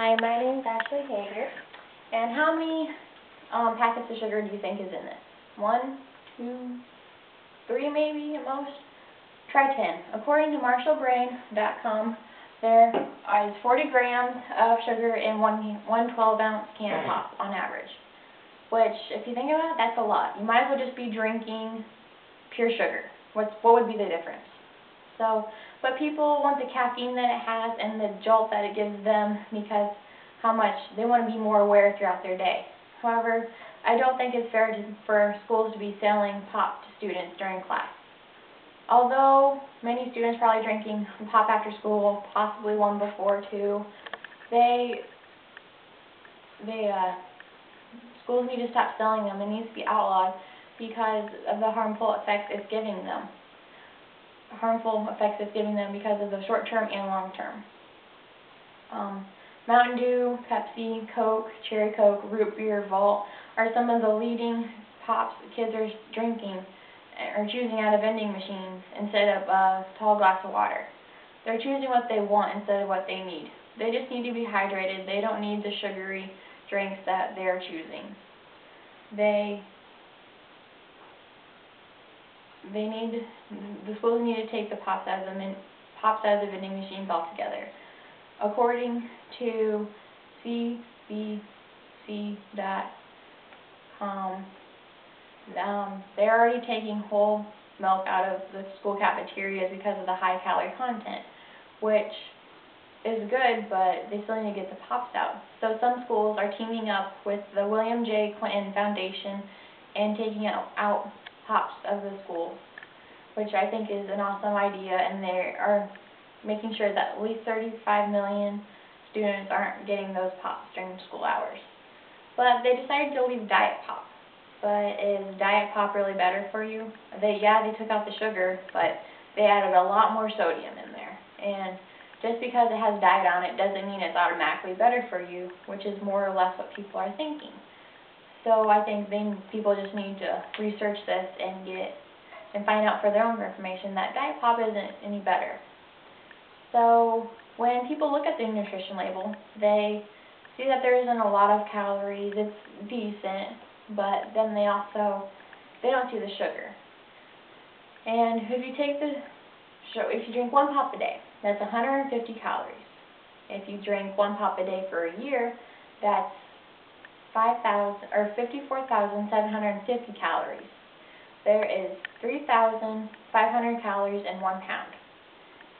Hi, my name's Ashley Hager. And how many packets of sugar do you think is in this? 1, 2, 3 maybe at most? Try 10. According to MarshallBrain.com, there is 40 grams of sugar in one 12-ounce can of pop on average. Which, if you think about it, that's a lot. You might as well just be drinking pure sugar. What would be the difference? So, but people want the caffeine that it has and the jolt that it gives them because how much they want to be more aware throughout their day. However, I don't think it's fair for schools to be selling pop to students during class. Although many students are probably drinking pop after school, possibly one before too, schools need to stop selling them. It needs to be outlawed because of the harmful effects it's giving them. Because of the short-term and long-term. Mountain Dew, Pepsi, Coke, Cherry Coke, Root Beer, Volt are some of the leading pops kids are drinking or choosing out of vending machines instead of a tall glass of water. They're choosing what they want instead of what they need. They just need to be hydrated. They don't need the sugary drinks that they're choosing. The schools need to take the pops out of the vending machines altogether. According to CBC.com, they're already taking whole milk out of the school cafeterias because of the high calorie content, which is good, but they still need to get the pops out. So some schools are teaming up with the William J. Clinton Foundation and taking out pops of the schools, which I think is an awesome idea, and they are making sure that at least 35 million students aren't getting those pops during school hours. But they decided to leave Diet Pop. But is Diet Pop really better for you? They took out the sugar, but they added a lot more sodium in there. And just because it has diet on it doesn't mean it's automatically better for you, which is more or less what people are thinking. So I think people just need to research this and find out for their own information that Diet Pop isn't any better. So when people look at the nutrition label, they see that there isn't a lot of calories. It's decent, but then they don't see the sugar. And if you drink one pop a day, that's 150 calories. If you drink one pop a day for a year, that's 54,750 calories. There is 3,500 calories in 1 pound.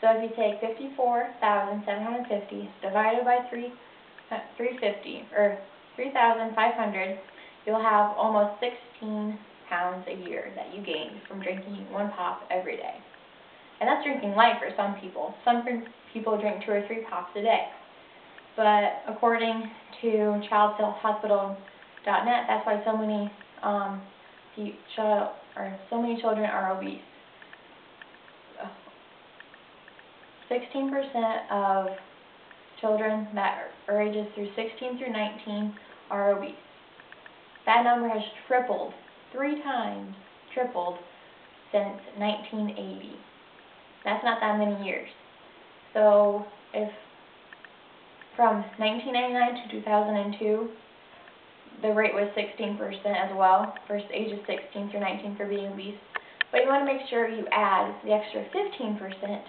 So if you take 54,750 divided by 350 or 3,500, you'll have almost 16 pounds a year that you gain from drinking one pop every day. And that's drinking light for some people. Some people drink 2 or 3 pops a day. But according to ChildHealthHospital.net, that's why so many children are obese. 16% of children that are ages through 16 through 19 are obese. That number has tripled, 3 times tripled, since 1980. That's not that many years. So if from 1999 to 2002, the rate was 16% as well, for ages 16 through 19 for being obese. But you want to make sure you add the extra 15%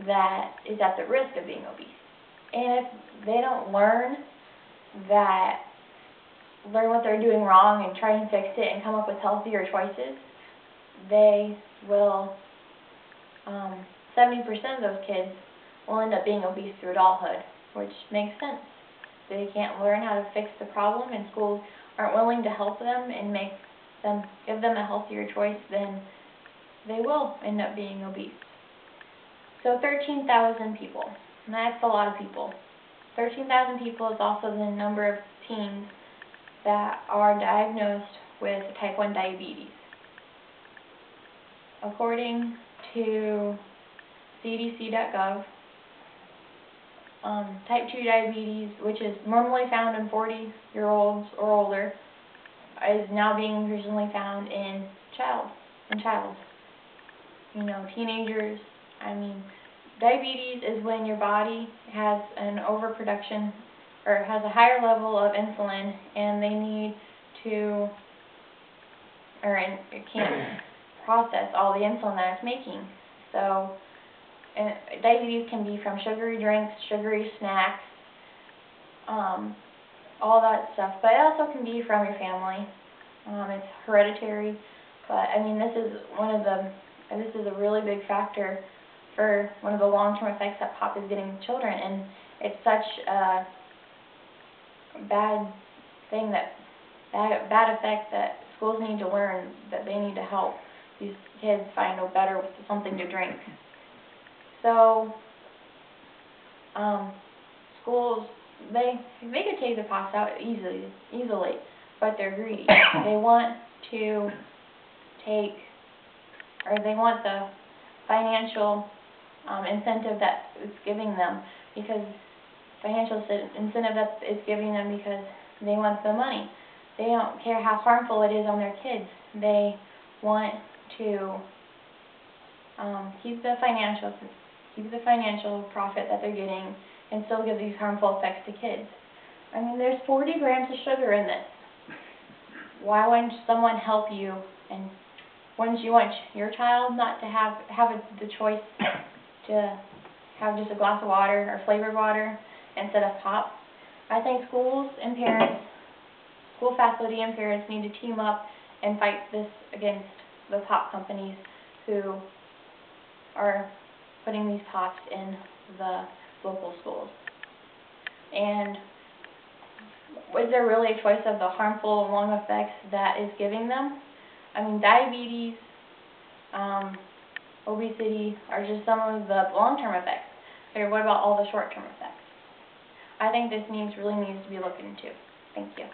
that is at the risk of being obese. And if they don't learn what they're doing wrong and try and fix it and come up with healthier choices, they will, 70% of those kids will end up being obese through adulthood, which makes sense. They can't learn how to fix the problem, and schools aren't willing to help them and give them a healthier choice, then they will end up being obese. So 13,000 people, and that's a lot of people. 13,000 people is also the number of teens that are diagnosed with type 1 diabetes. According to CDC.gov, type 2 diabetes, which is normally found in 40-year-olds or older, is now being increasingly found in childs. Teenagers. Diabetes is when your body has an overproduction or has a higher level of insulin, and they need to, it can't process all the insulin that it's making. So, and diabetes can be from sugary drinks, sugary snacks, all that stuff. But it also can be from your family. It's hereditary. But I mean, this is a really big factor for one of the long-term effects that POP is getting with children, and it's such a bad thing bad effect that schools need to learn, that they need to help these kids find a better something to drink. So, schools, they could take the cost out easily, but they're greedy. They want to they want the financial incentive that it's giving them, because financial incentive that it's giving them because they want the money. They don't care how harmful it is on their kids. They want to keep the financial profit that they're getting and still give these harmful effects to kids. I mean, there's 40 grams of sugar in this. Why wouldn't someone help you? And wouldn't you want your child not to have the choice to have just a glass of water or flavored water instead of POP? I think schools and parents, school faculty and parents need to team up and fight this against the POP companies who are putting these POPs in the local schools. And is there really a choice of the harmful lung effects that is giving them? I mean, diabetes, obesity are just some of the long-term effects. But what about all the short-term effects? I think this really needs to be looked into. Thank you.